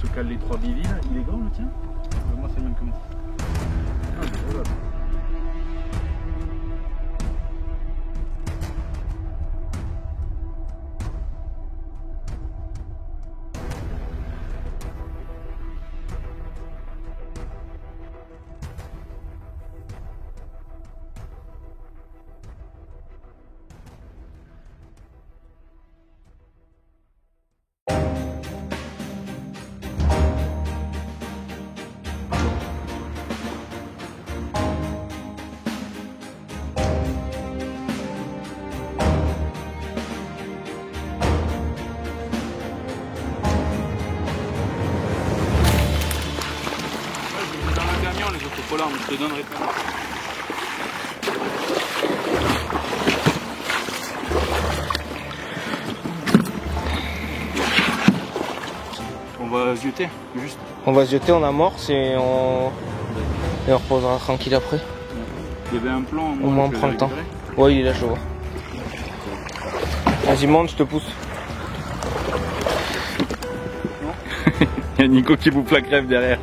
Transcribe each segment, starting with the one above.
se cale les 3 bivis là. Il est grand le tien? Moi c'est le même que moi. Ah, voilà. Les autres polars, mais je te donnerai pas. On va zioter, juste. On va zioter, on amorce et on reposera tranquille après. Il y avait un plan. Au moins on prend le temps. Ouais, il est là, je le vois. Vas-y, monte, je te pousse. Il y a Nico qui bouffe la crève derrière.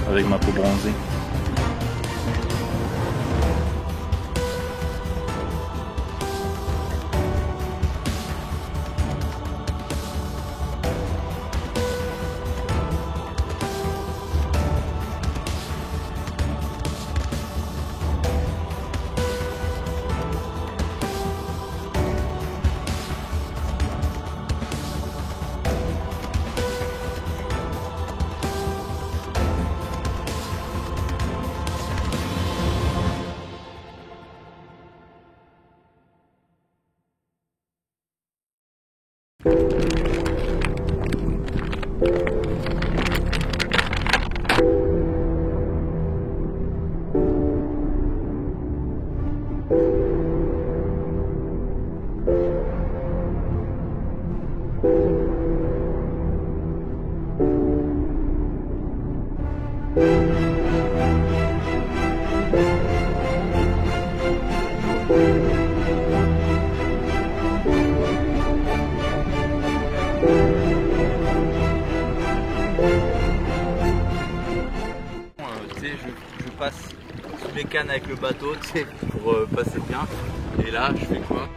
Avec ma peau bronzée. Je passe sous les cannes avec le bateau, tu sais, pour passer bien. Et là, je fais quoi?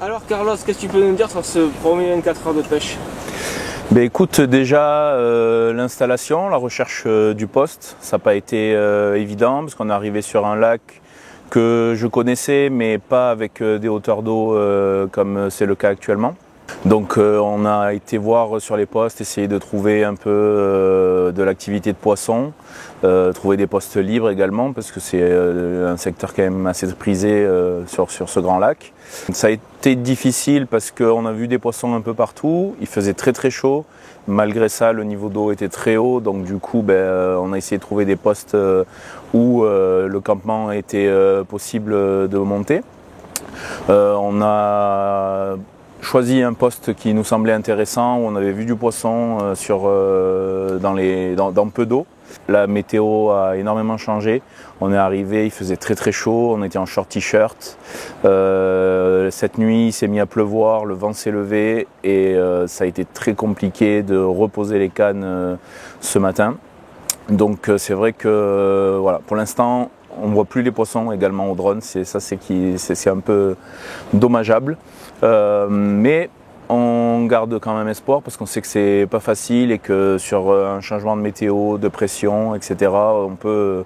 Alors Carlos, qu'est-ce que tu peux nous dire sur ce premier 24 heures de pêche? Ben écoute, déjà l'installation, la recherche du poste, ça n'a pas été évident parce qu'on est arrivé sur un lac que je connaissais mais pas avec des hauteurs d'eau comme c'est le cas actuellement. Donc on a été voir sur les postes, essayer de trouver un peu de l'activité de poisson, trouver des postes libres également parce que c'est un secteur quand même assez prisé sur ce grand lac. Ça a été difficile parce qu'on a vu des poissons un peu partout, il faisait très très chaud, malgré ça le niveau d'eau était très haut, donc du coup on a essayé de trouver des postes où le campement était possible de monter. On a choisi un poste qui nous semblait intéressant, où on avait vu du poisson dans peu d'eau. La météo a énormément changé. On est arrivé, il faisait très très chaud, on était en short t-shirt. Cette nuit, il s'est mis à pleuvoir, le vent s'est levé et ça a été très compliqué de reposer les cannes ce matin. Donc c'est vrai que voilà, pour l'instant, on ne voit plus les poissons également au drone, c'est un peu dommageable. Mais on garde quand même espoir parce qu'on sait que c'est pas facile et que sur un changement de météo, de pression, etc., on peut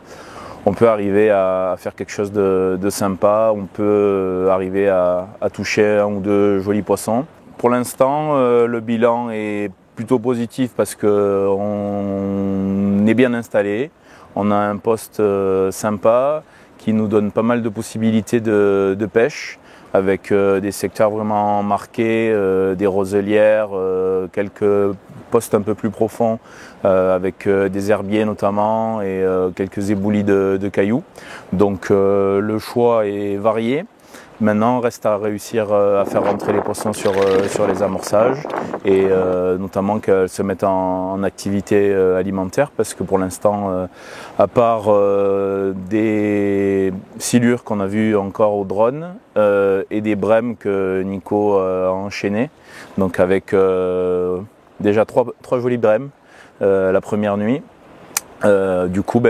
arriver à faire quelque chose de sympa, on peut arriver à toucher un ou deux jolis poissons. Pour l'instant, le bilan est plutôt positif parce qu'on est bien installé. On a un poste sympa qui nous donne pas mal de possibilités de pêche avec des secteurs vraiment marqués, des roselières, quelques postes un peu plus profonds avec des herbiers notamment et quelques éboulis de cailloux. Donc le choix est varié. Maintenant, reste à réussir à faire rentrer les poissons sur les amorçages et notamment qu'elles se mettent en activité alimentaire parce que pour l'instant, à part des silures qu'on a vues encore au drone et des brèmes que Nico a enchaînées, donc avec déjà trois jolies brèmes la première nuit. Du coup,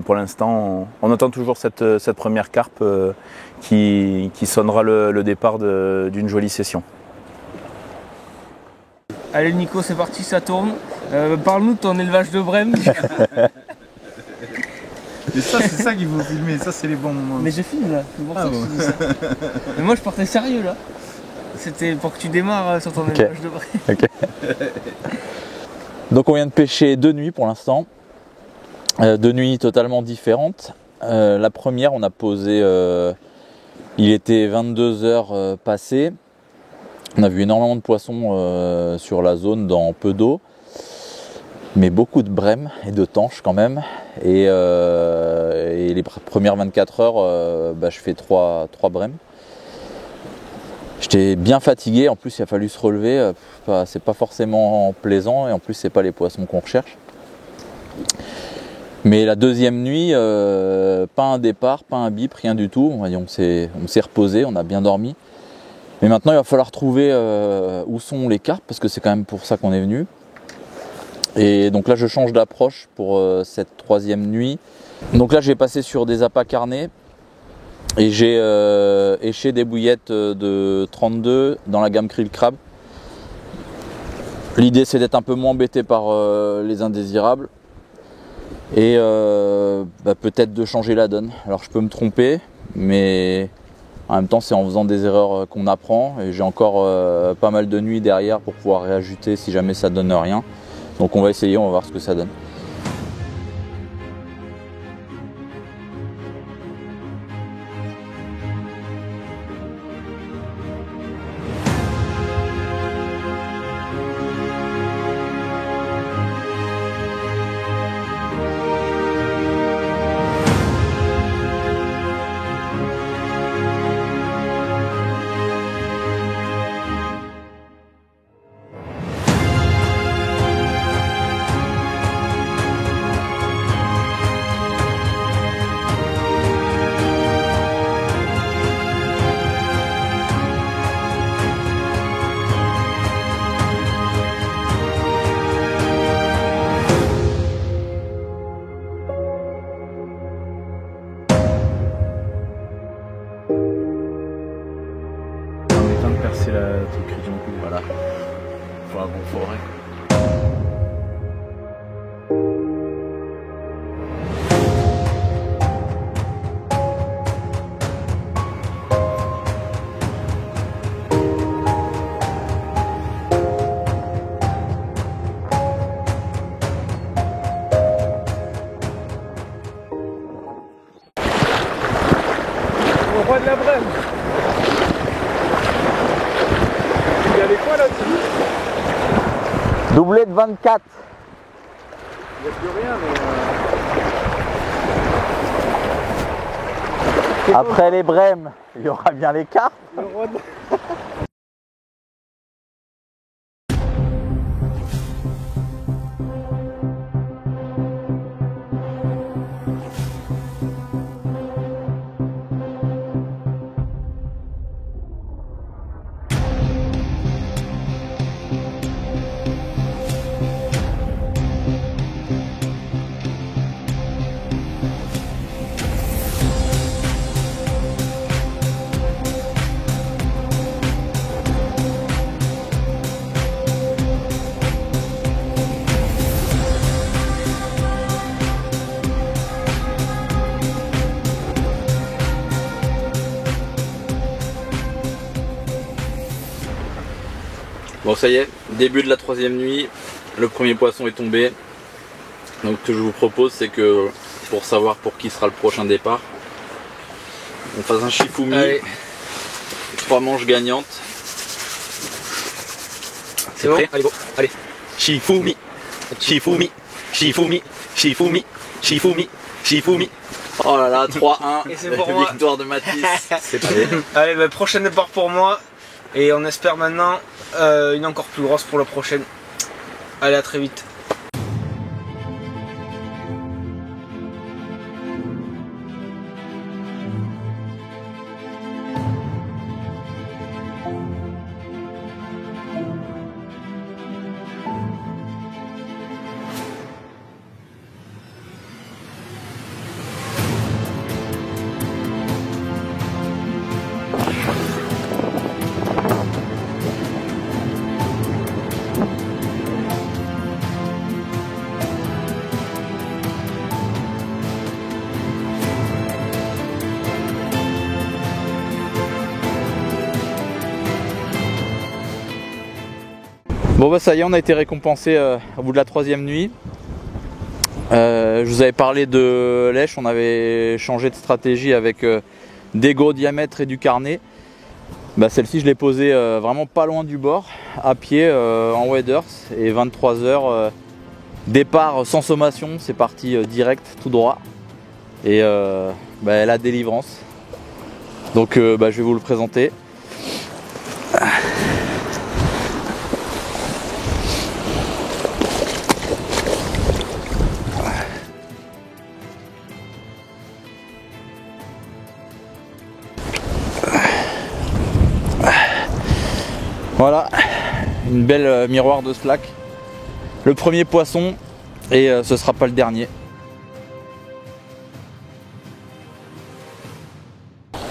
pour l'instant, on attend toujours cette première carpe qui sonnera le départ d'une jolie session. Allez Nico, c'est parti, ça tourne. Parle-nous de ton élevage de brème. Mais ça, c'est ça qu'il faut filmer, ça c'est les bons moments. Mais je filme là, c'est pour ça que je dis ça. Mais moi je partais sérieux là. C'était pour que tu démarres sur ton élevage de brème. Okay. Donc on vient de pêcher 2 nuits pour l'instant. 2 nuits totalement différentes. La première, on a posé, il était 22 heures passées. On a vu énormément de poissons sur la zone dans peu d'eau, mais beaucoup de brèmes et de tanches quand même. Et les premières 24 heures, je fais 3 brèmes. J'étais bien fatigué, en plus il a fallu se relever. C'est pas forcément plaisant et en plus c'est pas les poissons qu'on recherche. Mais la deuxième nuit, pas un départ, pas un bip, rien du tout. On s'est reposé, on a bien dormi. Mais maintenant, il va falloir trouver où sont les carpes, parce que c'est quand même pour ça qu'on est venu. Et donc là, je change d'approche pour cette 3e nuit. Donc là, j'ai passé sur des appâts carnés. Et j'ai éché des bouillettes de 32 dans la gamme Krill Crab. L'idée, c'est d'être un peu moins embêté par les indésirables. Et peut-être de changer la donne. Alors je peux me tromper, mais en même temps c'est en faisant des erreurs qu'on apprend et j'ai encore pas mal de nuits derrière pour pouvoir réajuster si jamais ça donne rien. Donc on va essayer, on va voir ce que ça donne. Percer la truc crayon. Voilà. Faut un bon forêt. Au roi de la brème. Il y avait quoi là-dessus? Doublé de 24. Il n'y a plus rien, mais... Après les brèmes, il y aura bien les carpes. Le roi de... Bon ça y est, début de la 3e nuit, le premier poisson est tombé. Donc ce que je vous propose c'est que pour savoir pour qui sera le prochain départ, on fasse un shifumi. Allez. 3 manches gagnantes. C'est bon? Allez, bon, allez. Shifumi, Shifumi, Shifumi, Shifumi, Shifumi, Shifumi. Oh là là, 3-1. Et c'est pour moi. Victoire de Mathis. C'est parti. Allez, bah, prochain départ pour moi. Et on espère maintenant une encore plus grosse pour la prochaine. Allez, à très vite. Bon bah ça y est, on a été récompensé au bout de la 3e nuit. Je vous avais parlé de lèche, on avait changé de stratégie avec des gros diamètres et du carnet. Bah celle-ci je l'ai posée vraiment pas loin du bord, à pied en waders, et 23 h départ sans sommation, c'est parti direct tout droit. Et bah, la délivrance. Donc bah, je vais vous le présenter. Voilà, une belle miroir de slack. Le premier poisson et ce sera pas le dernier.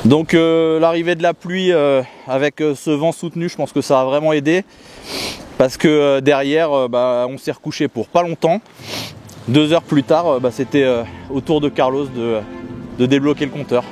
Donc l'arrivée de la pluie avec ce vent soutenu, je pense que ça a vraiment aidé. Parce que derrière, bah, on s'est recouché pour pas longtemps. 2 heures plus tard, bah, c'était au tour de Carlos de débloquer le compteur.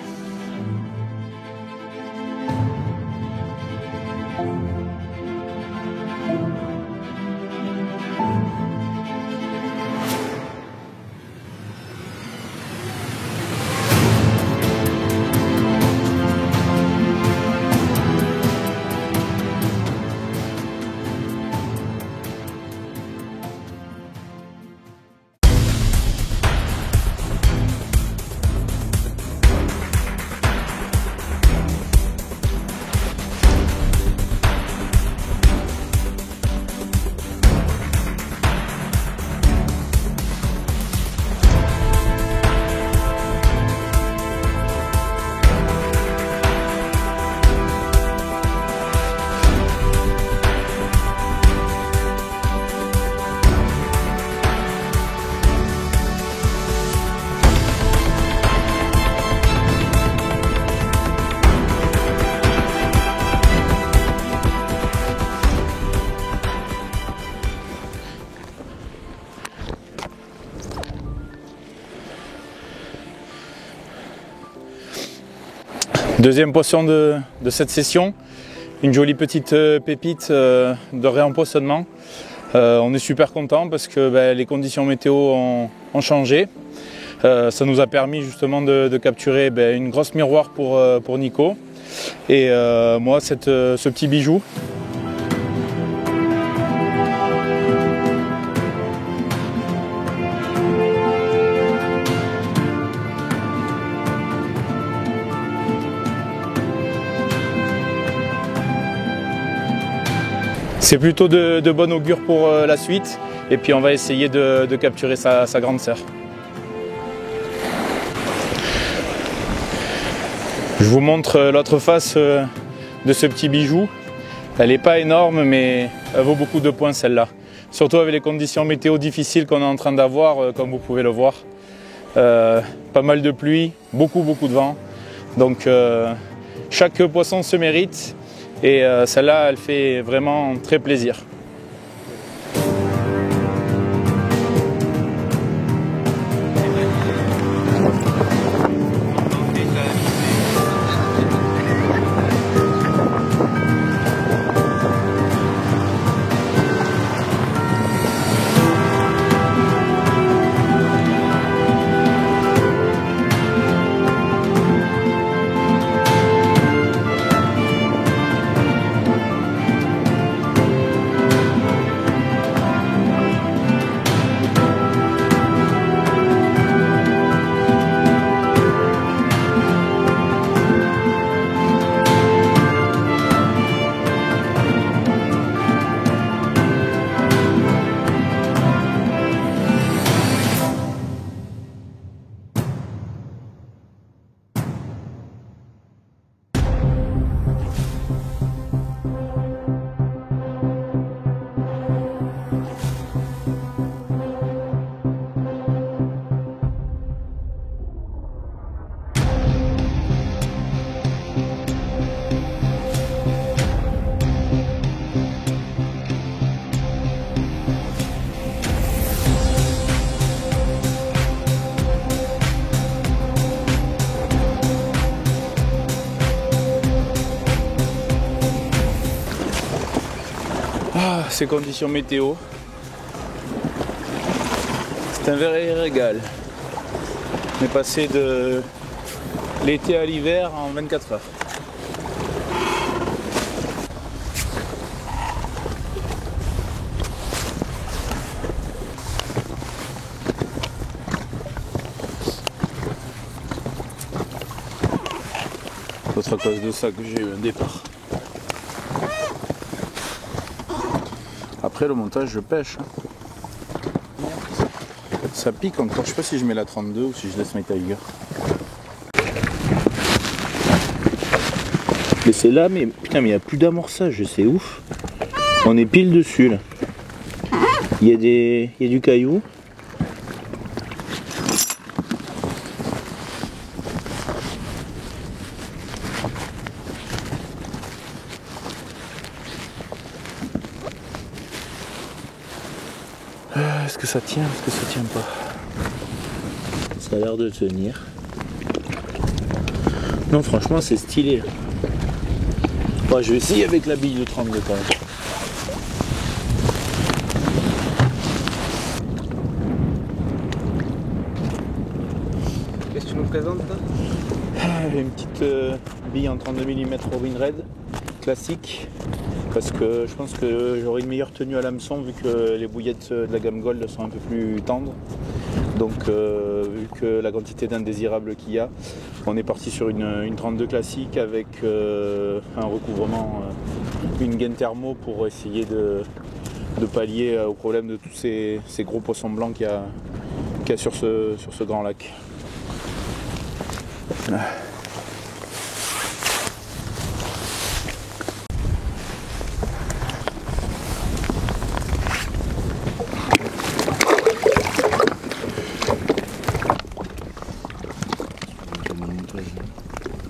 Deuxième poisson de cette session, une jolie petite pépite de réempoisonnement. On est super content parce que les conditions météo ont changé. Ça nous a permis justement de capturer une grosse miroir pour Nico et moi ce petit bijou. C'est plutôt de bon augure pour la suite et puis on va essayer de capturer sa grande sœur. Je vous montre l'autre face de ce petit bijou. Elle n'est pas énorme mais elle vaut beaucoup de points celle-là. Surtout avec les conditions météo difficiles qu'on est en train d'avoir comme vous pouvez le voir. Pas mal de pluie, beaucoup de vent. Donc chaque poisson se mérite. Et celle-là, elle fait vraiment très plaisir. ces conditions météo. C'est un vrai régal. On est passé de l'été à l'hiver en 24 heures. C'est à cause de ça que j'ai eu un départ. Après le montage, je pêche. Ça pique encore. Je sais pas si je mets la 32 ou si je laisse mes Tiger. Mais c'est là, mais putain, mais il n'y a plus d'amorçage, c'est ouf. On est pile dessus là. Il y a du caillou. Est-ce que ça tient? Est-ce que ça tient pas? Ça a l'air de tenir. Non, franchement, c'est stylé. Bon, je vais essayer avec la bille de 32 quand même. Qu'est-ce que tu nous présentes là? Une petite bille en 32 mm Robin Red classique, parce que je pense que j'aurai une meilleure tenue à l'hameçon vu que les bouillettes de la gamme Gold sont un peu plus tendres. Donc vu que la quantité d'indésirables qu'il y a, on est parti sur une 32 classique avec un recouvrement, une gaine thermo pour essayer de pallier au problème de tous ces gros poissons blancs qu'il y a sur ce grand lac.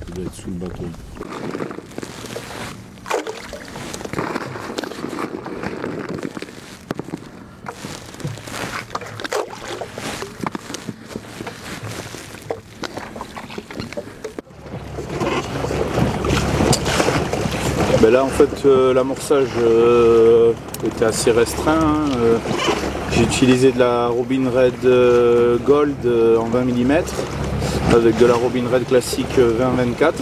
Il doit être sous le bateau. Ben là en fait l'amorçage était assez restreint. J'ai utilisé de la Robin Red Gold en 20 mm avec de la Robin Red classique 20-24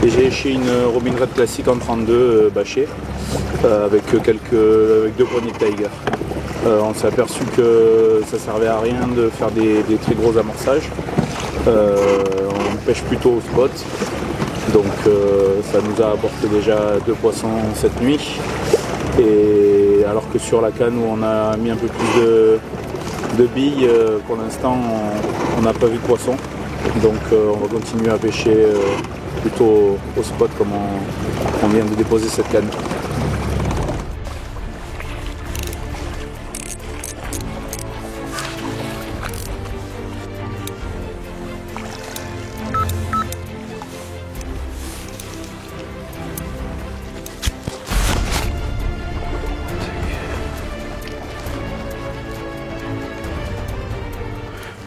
et j'ai éché une Robin Red classique en 32 bâchée avec deux poignées de Tiger. On s'est aperçu que ça servait à rien de faire des très gros amorçages. On pêche plutôt au spot. Donc ça nous a apporté déjà 2 poissons cette nuit. Et alors que sur la canne où on a mis un peu plus de billes, pour l'instant on n'a pas vu de poisson. Donc on va continuer à pêcher plutôt au spot comme on vient de déposer cette canne.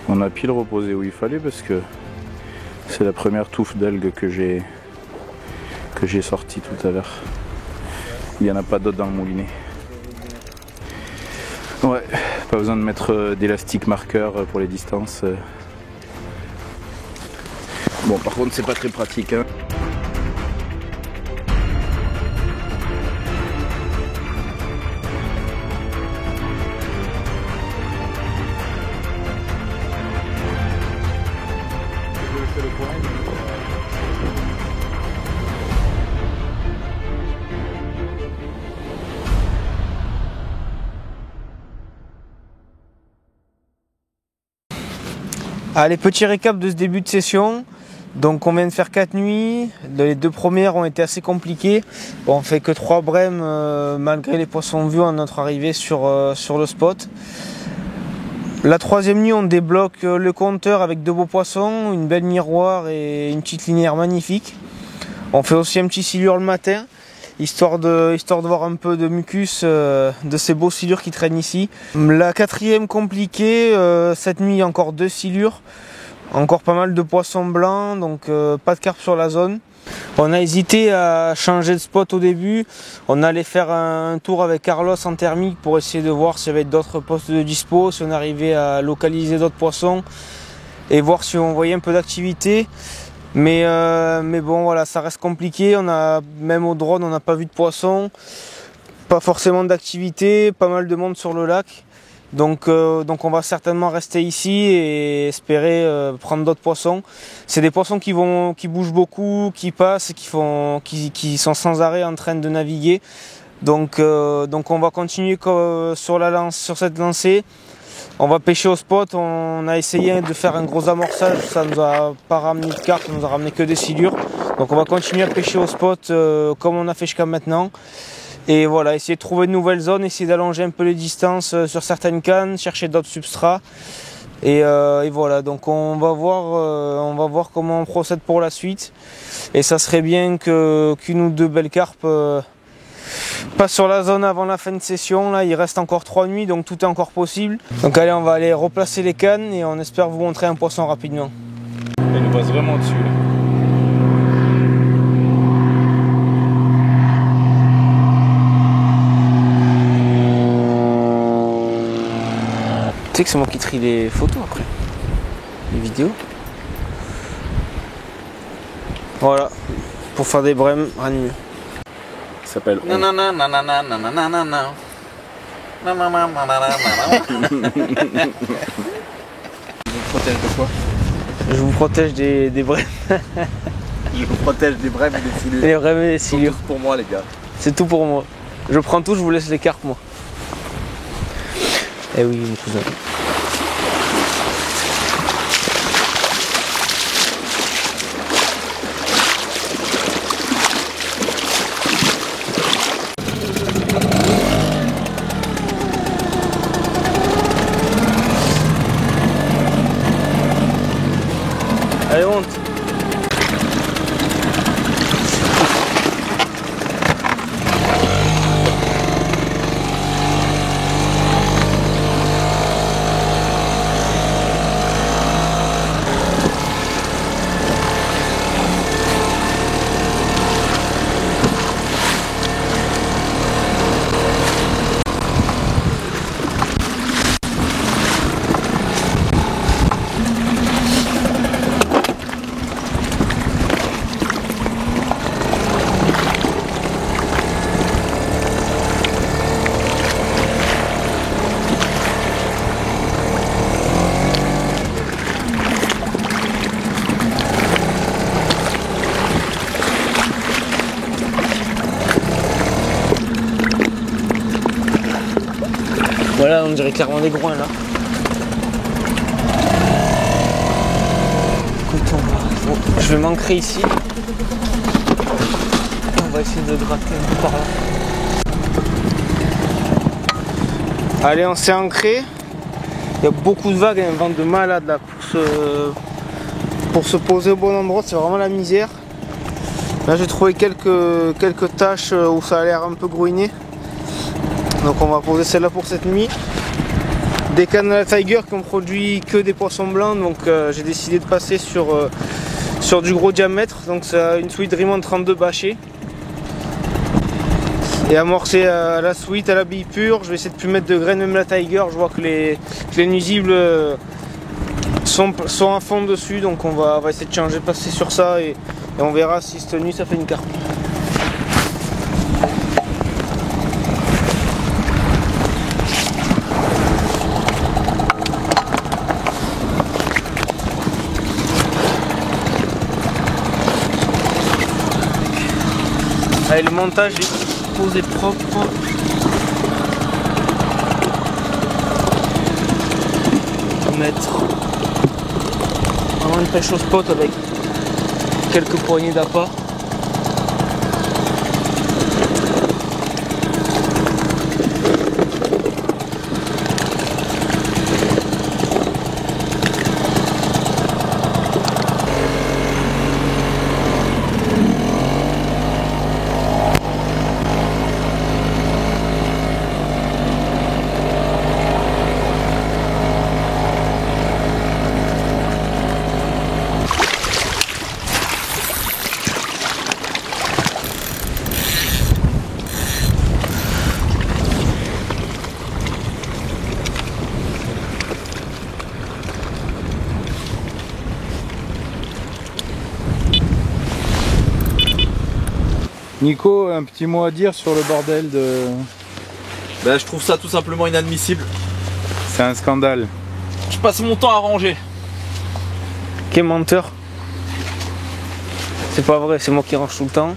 On a pile reposé où il fallait parce que c'est la première touffe d'algues que j'ai sortie tout à l'heure. Il n'y en a pas d'autres dans le moulinet. Ouais, pas besoin de mettre d'élastique marqueur pour les distances. Bon, par contre, c'est pas très pratique, hein. Allez, petit récap de ce début de session. Donc on vient de faire 4 nuits, les 2 premières ont été assez compliquées. Bon, on fait que 3 brèmes malgré les poissons vus à notre arrivée sur le spot. La 3e nuit on débloque le compteur avec 2 beaux poissons, une belle miroir et une petite linière magnifique. On fait aussi un petit silure le matin, histoire de voir un peu de mucus de ces beaux silures qui traînent ici. La 4e compliquée, cette nuit encore 2 silures. Encore pas mal de poissons blancs, donc pas de carpe sur la zone. On a hésité à changer de spot au début. On allait faire un tour avec Carlos en thermique pour essayer de voir s'il y avait d'autres postes de dispo, si on arrivait à localiser d'autres poissons et voir si on voyait un peu d'activité. Mais bon, voilà, ça reste compliqué. Même au drone, on n'a pas vu de poissons, pas forcément d'activité, pas mal de monde sur le lac. Donc on va certainement rester ici et espérer prendre d'autres poissons. C'est des poissons qui bougent beaucoup, qui passent, qui sont sans arrêt en train de naviguer. Donc on va continuer sur cette lancée. On va pêcher au spot. On a essayé de faire un gros amorçage, ça nous a pas ramené de carpe, ça nous a ramené que des silures. Donc on va continuer à pêcher au spot comme on a fait jusqu'à maintenant. Et voilà, essayer de trouver de nouvelles zones, essayer d'allonger un peu les distances sur certaines cannes, chercher d'autres substrats. Et voilà, donc on va voir comment on procède pour la suite. Et ça serait bien qu'une ou deux belles carpes passent sur la zone avant la fin de session. Là, il reste encore 3 nuits, donc tout est encore possible. Donc allez, on va aller replacer les cannes et on espère vous montrer un poisson rapidement. Il nous passe vraiment dessus là. Tu sais que c'est moi qui trie les photos après, les vidéos. Voilà, pour faire des brèmes, rien de mieux. Ça s'appelle Non, non, non, non, non, non, non, non, non, non, non. Non, non, non, non, non, non, non. Je vous protège de quoi? Je vous protège des brèmes. Je vous protège des brèves et des silures. Les brèmes et les C'est silures. tout pour moi les gars. C'est tout pour moi. Je prends tout, je vous laisse les carpes moi. Eh oui mon cousin. Allez, monte. Voilà, on dirait clairement des groins là. Écoute, je vais m'ancrer ici. On va essayer de gratter un peu par là. Allez, on s'est ancré. Il y a beaucoup de vagues, un vent de malade là pour se poser au bon endroit, c'est vraiment la misère. Là j'ai trouvé quelques taches où ça a l'air un peu grouiné. Donc on va poser celle-là pour cette nuit. Des cannes à la Tiger qui ont produit que des poissons blancs, donc j'ai décidé de passer sur du gros diamètre. Donc c'est une suite Dream 32 bâchée. Et amorcer à la suite, à la bille pure. Je vais essayer de plus mettre de graines, même la Tiger. Je vois que les nuisibles sont à fond dessus, donc on va essayer de changer, passer sur ça et on verra si cette nuit ça fait une carpe. Allez, le montage est posé propre. On va mettre vraiment une pêche au spot avec quelques poignées d'appât. Nico, un petit mot à dire sur le bordel de... Ben, je trouve ça tout simplement inadmissible. C'est un scandale. Je passe mon temps à ranger. Quel menteur. C'est pas vrai, c'est moi qui range tout le temps.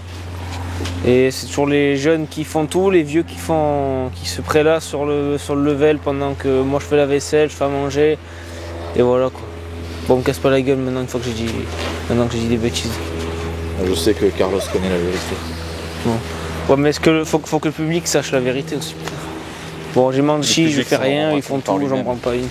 Et c'est toujours les jeunes qui font tout, les vieux qui se prélassent sur le level pendant que moi je fais la vaisselle, je fais à manger. Et voilà quoi. Bon, on me casse pas la gueule maintenant une fois que j'ai dit des bêtises. Je sais que Carlos connaît la vérité. Bon. Ouais, mais faut que le public sache la vérité aussi. Bon, j'ai menti, je fais rien, ils font tout, j'en prends pas une.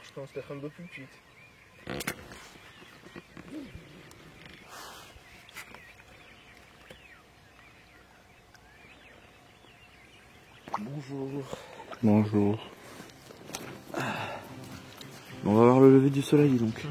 Je pense d'être un peu plus vite. Bonjour. Bonjour. On va voir le lever du soleil donc.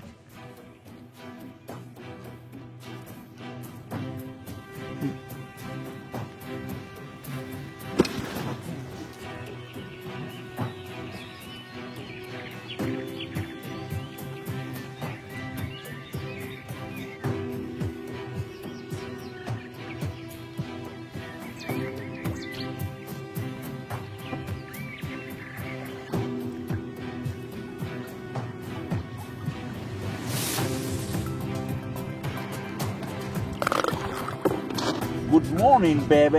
Good morning, baby.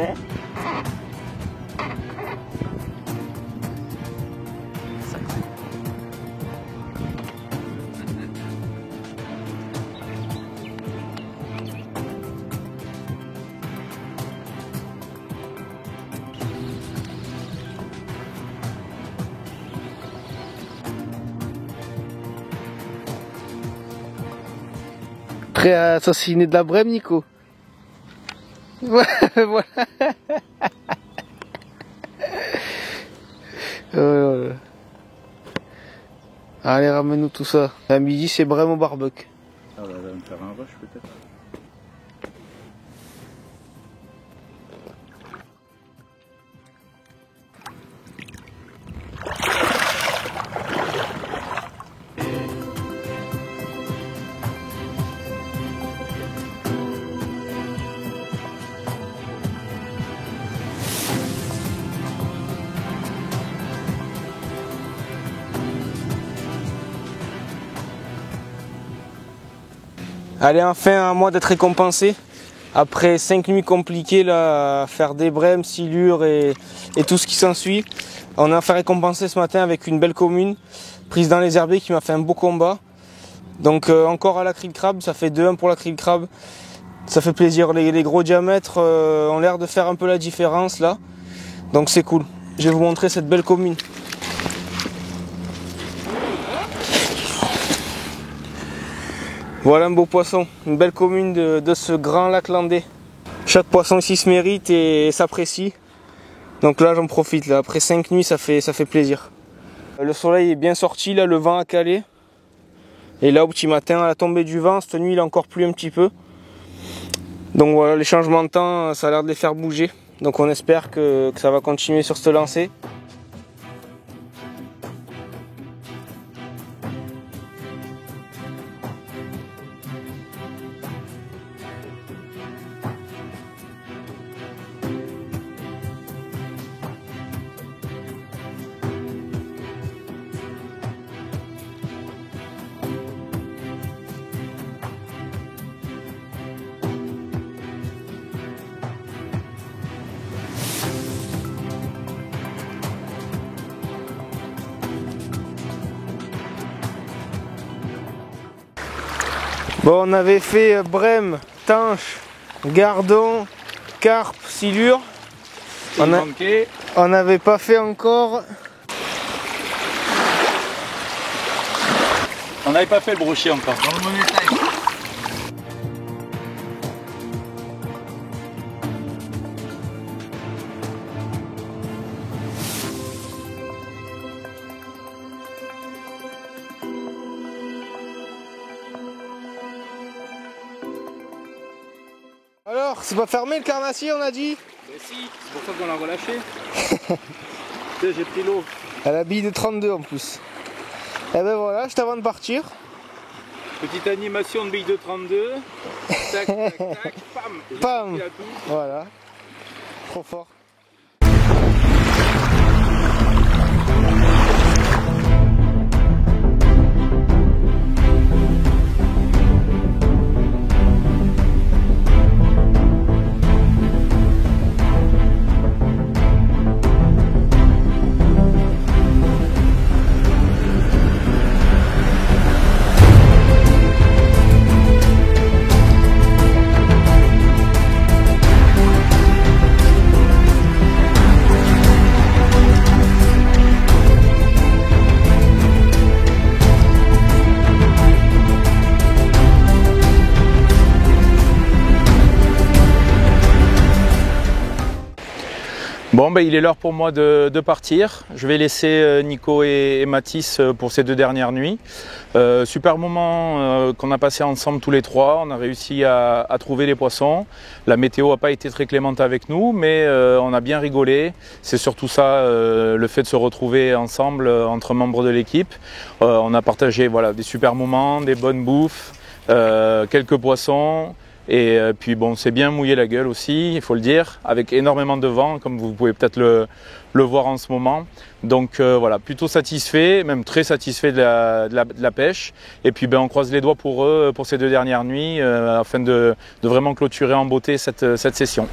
Prêt à assassiner de la brème, Nico? Voilà. Allez, ramène-nous tout ça. À midi, c'est brème au barbecue. Ah, bah, va me faire un rush peut-être. Allez, enfin, à moi d'être récompensé. Après 5 nuits compliquées là, à faire des brèmes, silures et tout ce qui s'ensuit. On a enfin récompensé ce matin avec une belle commune, prise dans les herbiers qui m'a fait un beau combat. Donc encore à la krill crabe, ça fait 2-1 pour la krill crabe. Ça fait plaisir, les gros diamètres ont l'air de faire un peu la différence là. Donc c'est cool. Je vais vous montrer cette belle commune. Voilà un beau poisson, une belle commune de ce grand lac landais. Chaque poisson ici se mérite et s'apprécie. Donc là j'en profite, là. Après 5 nuits ça fait plaisir. Le soleil est bien sorti, là le vent a calé. Et là au petit matin à la tombée du vent, cette nuit il a encore plu un petit peu. Donc voilà, les changements de temps, ça a l'air de les faire bouger. Donc on espère que ça va continuer sur cette lancée. Bon, on avait fait brème, tanche, gardon, carpe, silure. On n'avait pas fait encore. On n'avait pas fait le brochet encore. Alors, c'est pas fermé le carnassier, on a dit? Mais si, c'est pour ça qu'on l'a relâché. J'ai pris l'eau. Elle a bille de 32 en plus. Et ben voilà, juste avant de partir. Petite animation de bille de 32. Tac, tac, tac, pam. Pam. Voilà. Trop fort. Bon, ben, il est l'heure pour moi de partir. Je vais laisser Nico et Mathis pour ces 2 dernières nuits. Super moment qu'on a passé ensemble tous les 3. On a réussi à trouver les poissons. La météo n'a pas été très clémente avec nous, mais on a bien rigolé. C'est surtout ça, le fait de se retrouver ensemble entre membres de l'équipe. On a partagé voilà, des super moments, des bonnes bouffes, quelques poissons. Et puis bon, c'est bien mouillé la gueule aussi, il faut le dire, avec énormément de vent, comme vous pouvez peut-être le voir en ce moment. Donc voilà, plutôt satisfait, même très satisfait de la pêche. Et puis ben, on croise les doigts pour eux, pour ces 2 dernières nuits, afin de vraiment clôturer en beauté cette session.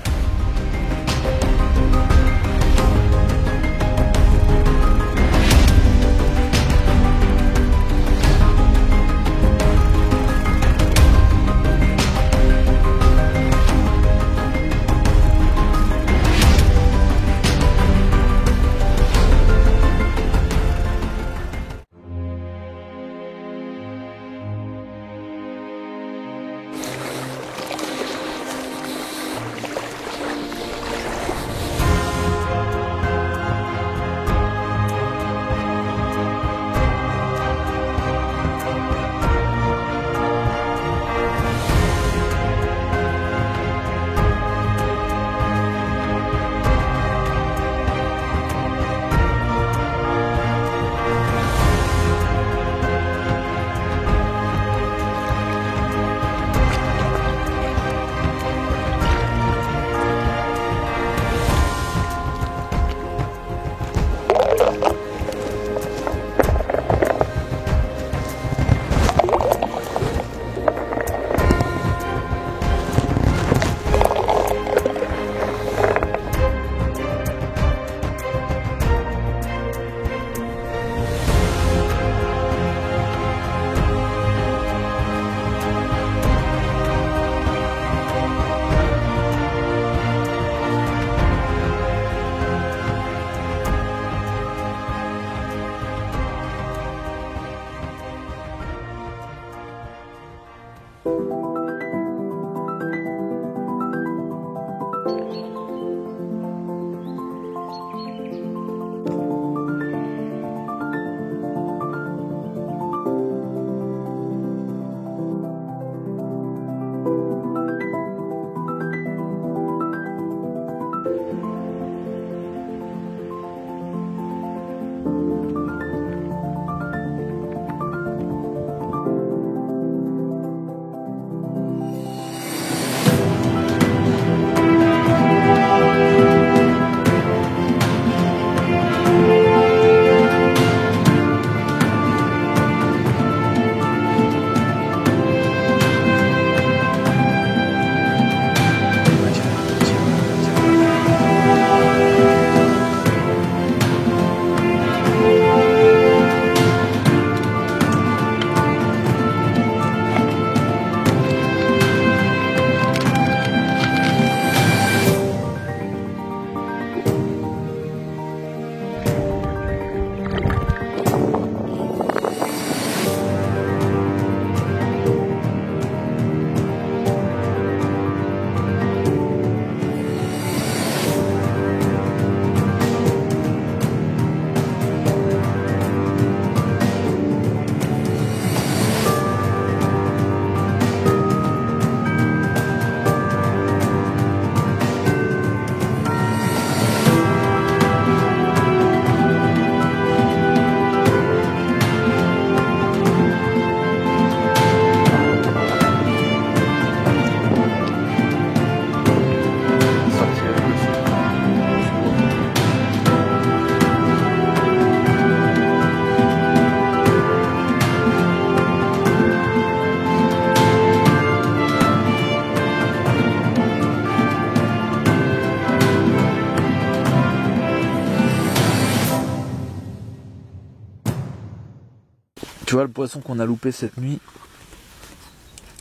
vois le poisson qu'on a loupé cette nuit.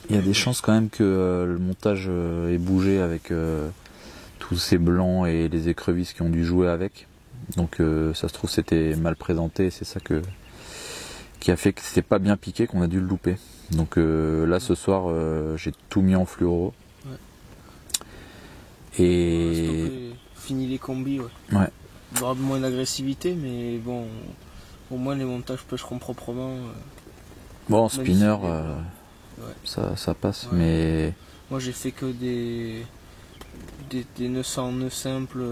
Il y a des chances quand même que le montage ait bougé avec tous ces blancs et les écrevisses qui ont dû jouer avec. Donc ça se trouve c'était mal présenté, c'est ça qui a fait que c'était pas bien piqué, qu'on a dû le louper. Donc là ce soir j'ai tout mis en fluoro. Ouais. Et Fini les combis, ouais. Ouais. Il y aura moins d'agressivité, mais bon, au moins les montages pêcheront proprement. bon, spinner, Ouais. ça passe, Ouais. mais Moi j'ai fait que des nœuds en nœuds simples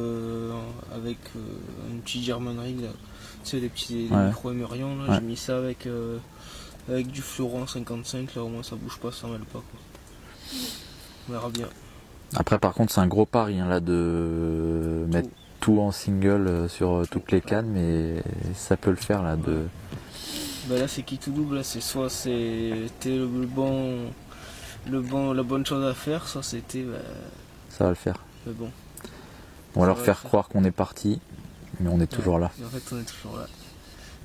avec un petit German rig, là. Tu sais, les petits Ouais. micro-émerions, là. Ouais. J'ai mis ça avec du fluoron 55, là au moins ça bouge pas, ça mêle pas, quoi. On verra bien. après par contre c'est un gros pari hein, là de mettre tout en single sur toutes les cannes, mais ça peut le faire là de. Bah là c'est qui tout double, là c'est soit c'était la bonne chose à faire, soit c'était Ça va le faire. mais bon. On va Ça leur va faire le faire. croire qu'on est parti, mais on est toujours là. Et en fait on est toujours là.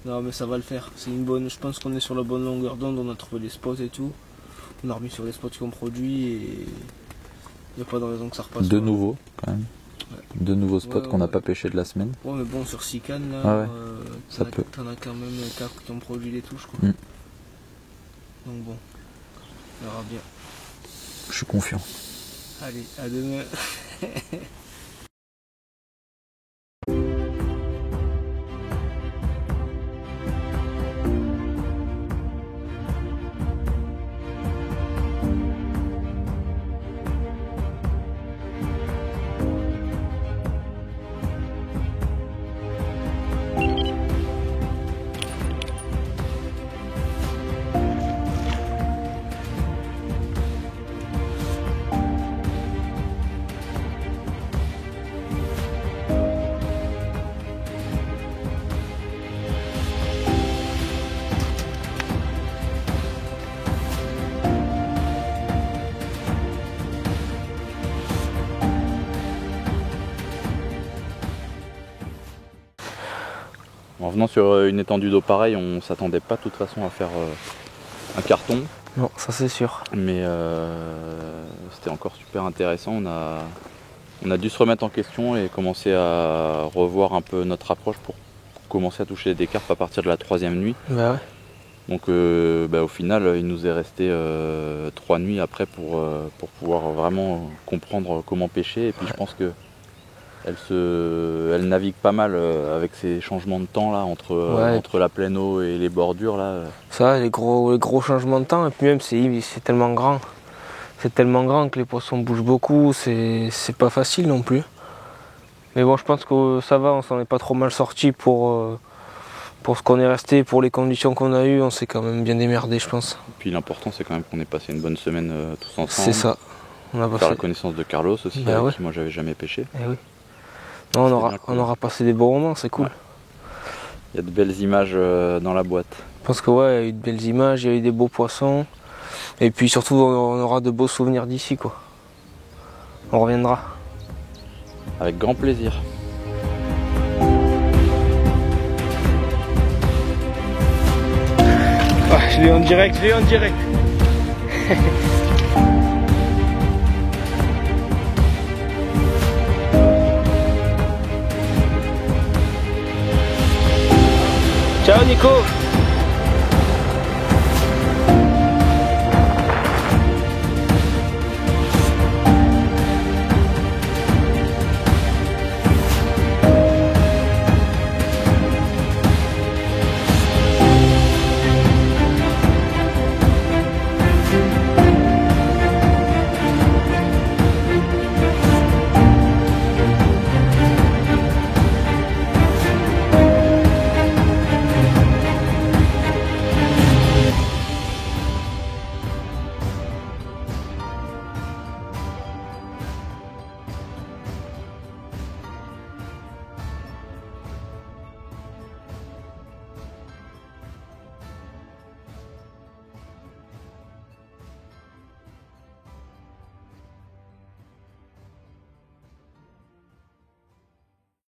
Non mais ça va le faire. C'est une bonne. Je pense qu'on est sur la bonne longueur d'onde, on a trouvé les spots et tout. On a remis sur les spots qu'on produit et il n'y a pas de raison que ça repasse. De pas. nouveau quand même. Ouais. De nouveaux spots Ouais, qu'on n'a ouais. pas pêché de la semaine. Ouais mais bon sur 6 cannes là, Ah ouais, ça t'en as- peut. t'en as quand même 4 qui ont produit les touches quoi. Mm. Donc bon, on verra bien. Je suis confiant. Allez, à demain. En venant sur une étendue d'eau pareille, on s'attendait pas de toute façon à faire un carton, Non, ça c'est sûr. mais c'était encore super intéressant. On a dû se remettre en question et commencer à revoir un peu notre approche pour commencer à toucher des carpes à partir de la 3e nuit. Bah ouais. Donc au final, il nous est resté 3 nuits après pour pouvoir vraiment comprendre comment pêcher. Et puis je pense que elle navigue pas mal avec ces changements de temps là entre la pleine eau et les bordures là. Ça, les gros changements de temps, et puis même c'est tellement grand. C'est tellement grand que les poissons bougent beaucoup, c'est pas facile non plus. Mais bon, je pense que ça va, on s'en est pas trop mal sorti pour ce qu'on est resté, pour les conditions qu'on a eues, on s'est quand même bien démerdé, je pense. Et puis l'important c'est quand même qu'on ait passé une bonne semaine tous ensemble. C'est ça. On a Faire passé. la connaissance de Carlos aussi, Bah avec ouais. qui moi j'avais jamais pêché. Eh oui. Non, C'était bien cool. on aura passé des bons moments, c'est cool. Ouais. Il y a de belles images dans la boîte. Je pense que ouais, il y a eu de belles images, il y a eu des beaux poissons. Et puis surtout, on aura de beaux souvenirs d'ici, quoi. On reviendra. Avec grand plaisir. Ah, je l'ai en direct, Ciao Nico.